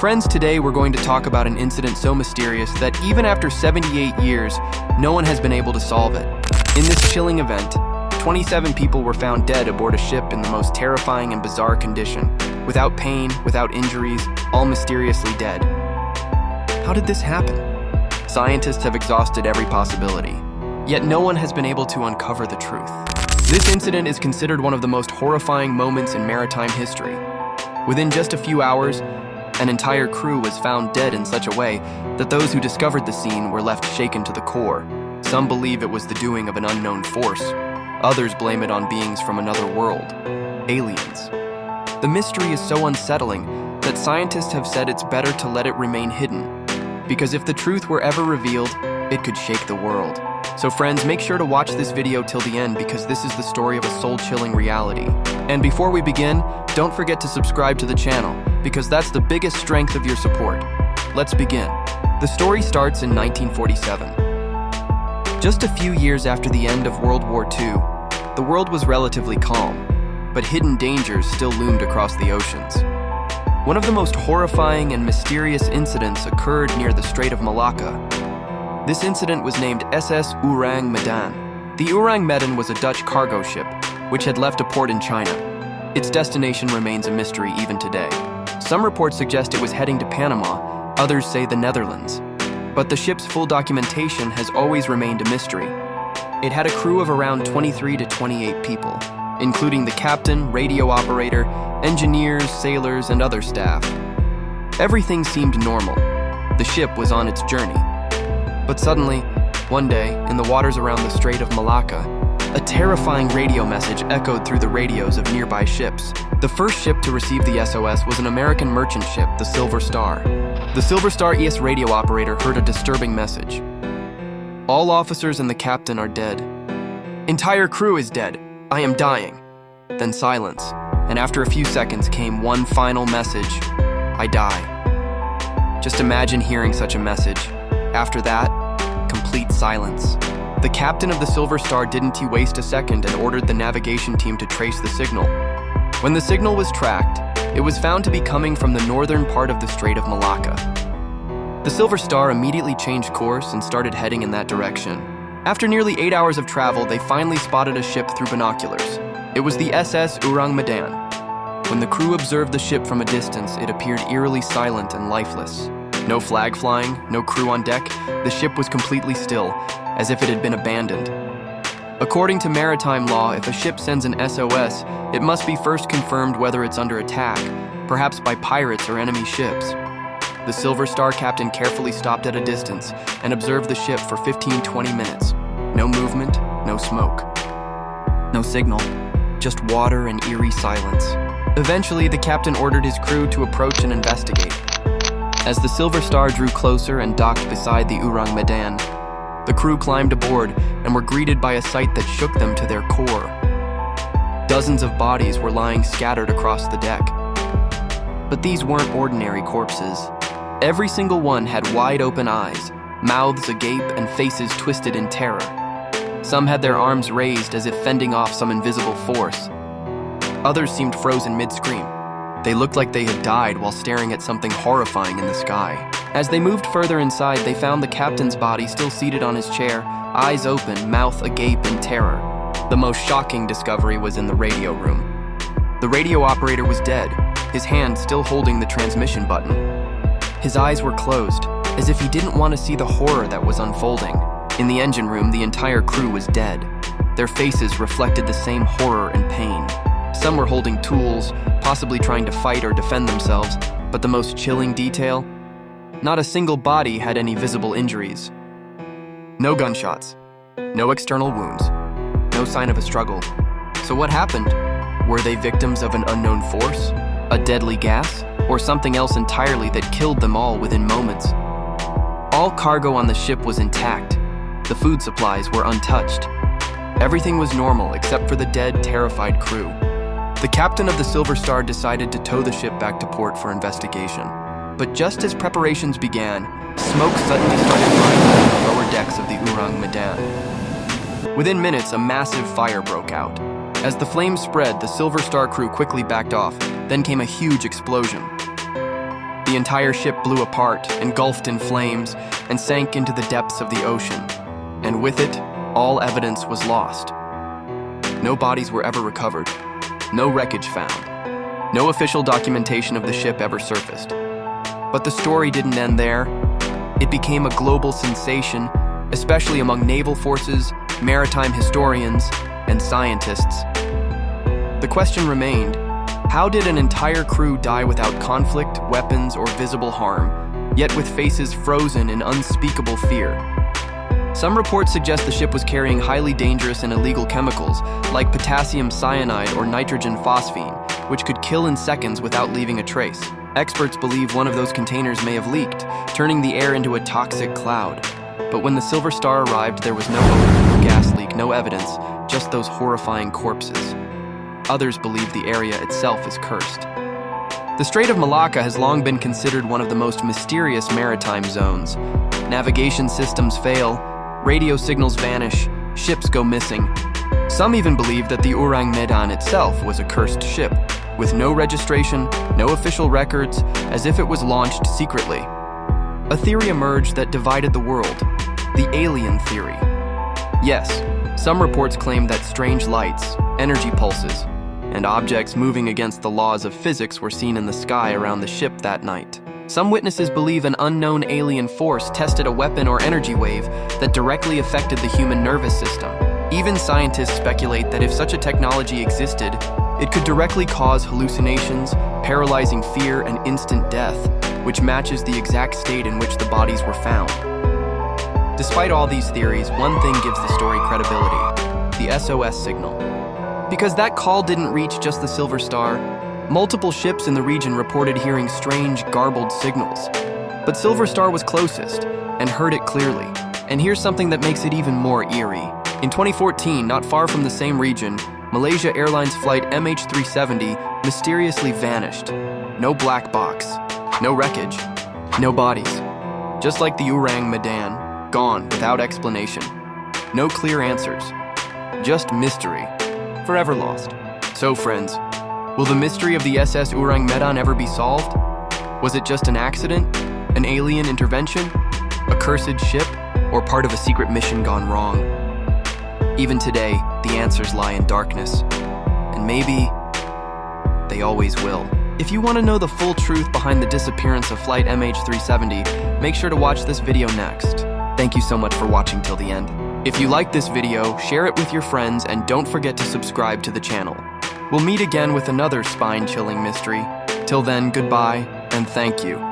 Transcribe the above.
Friends, today we're going to talk about an incident so mysterious that even after 78 years, no one has been able to solve it. In this chilling event, 27 people were found dead aboard a ship in the most terrifying and bizarre condition, without pain, without injuries, all mysteriously dead. How did this happen? Scientists have exhausted every possibility, yet no one has been able to uncover the truth. This incident is considered one of the most horrifying moments in maritime history. Within just a few hours, an entire crew was found dead in such a way that those who discovered the scene were left shaken to the core. Some believe it was the doing of an unknown force. Others blame it on beings from another world, aliens. The mystery is so unsettling that scientists have said it's better to let it remain hidden, because if the truth were ever revealed, it could shake the world. So friends, make sure to watch this video till the end because this is the story of a soul-chilling reality. And before we begin, don't forget to subscribe to the channel because that's the biggest strength of your support. Let's begin. The story starts in 1947. Just a few years after the end of World War II, the world was relatively calm, but hidden dangers still loomed across the oceans. One of the most horrifying and mysterious incidents occurred near the Strait of Malacca. This incident was named SS Orang Medan. The Orang Medan was a Dutch cargo ship, which had left a port in China. Its destination remains a mystery even today. Some reports suggest it was heading to Panama, others say the Netherlands. But the ship's full documentation has always remained a mystery. It had a crew of around 23 to 28 people, including the captain, radio operator, engineers, sailors, and other staff. Everything seemed normal. The ship was on its journey. But suddenly, one day, in the waters around the Strait of Malacca, a terrifying radio message echoed through the radios of nearby ships. The first ship to receive the SOS was an American merchant ship, the Silver Star. The Silver Star ES radio operator heard a disturbing message. All officers and the captain are dead. Entire crew is dead. I am dying. Then silence, and after a few seconds came one final message. I die. Just imagine hearing such a message. After that, complete silence. The captain of the Silver Star didn't waste a second and ordered the navigation team to trace the signal. When the signal was tracked, it was found to be coming from the northern part of the Strait of Malacca. The Silver Star immediately changed course and started heading in that direction. After nearly 8 hours of travel, they finally spotted a ship through binoculars. It was the SS Orang Medan. When the crew observed the ship from a distance, it appeared eerily silent and lifeless. No flag flying, no crew on deck, the ship was completely still, as if it had been abandoned. According to maritime law, if a ship sends an SOS, it must be first confirmed whether it's under attack, perhaps by pirates or enemy ships. The Silver Star captain carefully stopped at a distance and observed the ship for 15-20 minutes. No movement, no smoke. No signal, just water and eerie silence. Eventually, the captain ordered his crew to approach and investigate. As the Silver Star drew closer and docked beside the Orang Medan, the crew climbed aboard and were greeted by a sight that shook them to their core. Dozens of bodies were lying scattered across the deck. But these weren't ordinary corpses. Every single one had wide open eyes, mouths agape, and faces twisted in terror. Some had their arms raised as if fending off some invisible force. Others seemed frozen mid-scream. They looked like they had died while staring at something horrifying in the sky. As they moved further inside, they found the captain's body still seated on his chair, eyes open, mouth agape in terror. The most shocking discovery was in the radio room. The radio operator was dead, his hand still holding the transmission button. His eyes were closed, as if he didn't want to see the horror that was unfolding. In the engine room, the entire crew was dead. Their faces reflected the same horror and pain. Some were holding tools, possibly trying to fight or defend themselves, but the most chilling detail? Not a single body had any visible injuries. No gunshots, no external wounds, no sign of a struggle. So what happened? Were they victims of an unknown force, a deadly gas, or something else entirely that killed them all within moments? All cargo on the ship was intact. The food supplies were untouched. Everything was normal except for the dead, terrified crew. The captain of the Silver Star decided to tow the ship back to port for investigation. But just as preparations began, smoke suddenly started rising from the lower decks of the Orang Medan. Within minutes, a massive fire broke out. As the flames spread, the Silver Star crew quickly backed off, then came a huge explosion. The entire ship blew apart, engulfed in flames, and sank into the depths of the ocean. And with it, all evidence was lost. No bodies were ever recovered. No wreckage found. No official documentation of the ship ever surfaced. But the story didn't end there. It became a global sensation, especially among naval forces, maritime historians, and scientists. The question remained, how did an entire crew die without conflict, weapons, or visible harm, yet with faces frozen in unspeakable fear? Some reports suggest the ship was carrying highly dangerous and illegal chemicals, like potassium cyanide or nitrogen phosphine, which could kill in seconds without leaving a trace. Experts believe one of those containers may have leaked, turning the air into a toxic cloud. But when the Silver Star arrived, there was no odor, no gas leak, no evidence, just those horrifying corpses. Others believe the area itself is cursed. The Strait of Malacca has long been considered one of the most mysterious maritime zones. Navigation systems fail, radio signals vanish, ships go missing. Some even believe that the Orang Medan itself was a cursed ship, with no registration, no official records, as if it was launched secretly. A theory emerged that divided the world, the alien theory. Yes, some reports claim that strange lights, energy pulses, and objects moving against the laws of physics were seen in the sky around the ship that night. Some witnesses believe an unknown alien force tested a weapon or energy wave that directly affected the human nervous system. Even scientists speculate that if such a technology existed, it could directly cause hallucinations, paralyzing fear, and instant death, which matches the exact state in which the bodies were found. Despite all these theories, one thing gives the story credibility: the SOS signal. Because that call didn't reach just the Silver Star, multiple ships in the region reported hearing strange, garbled signals. But Silver Star was closest and heard it clearly. And here's something that makes it even more eerie. In 2014, not far from the same region, Malaysia Airlines flight MH370 mysteriously vanished. No black box, no wreckage, no bodies. Just like the Orang Medan, gone without explanation. No clear answers, just mystery, forever lost. So friends, will the mystery of the SS Orang Medan ever be solved? Was it just an accident, an alien intervention, a cursed ship, or part of a secret mission gone wrong? Even today, the answers lie in darkness, and maybe they always will. If you want to know the full truth behind the disappearance of flight MH370, make sure to watch this video next. Thank you so much for watching till the end. If you like this video, share it with your friends and don't forget to subscribe to the channel. We'll meet again with another spine-chilling mystery. Till then, goodbye and thank you.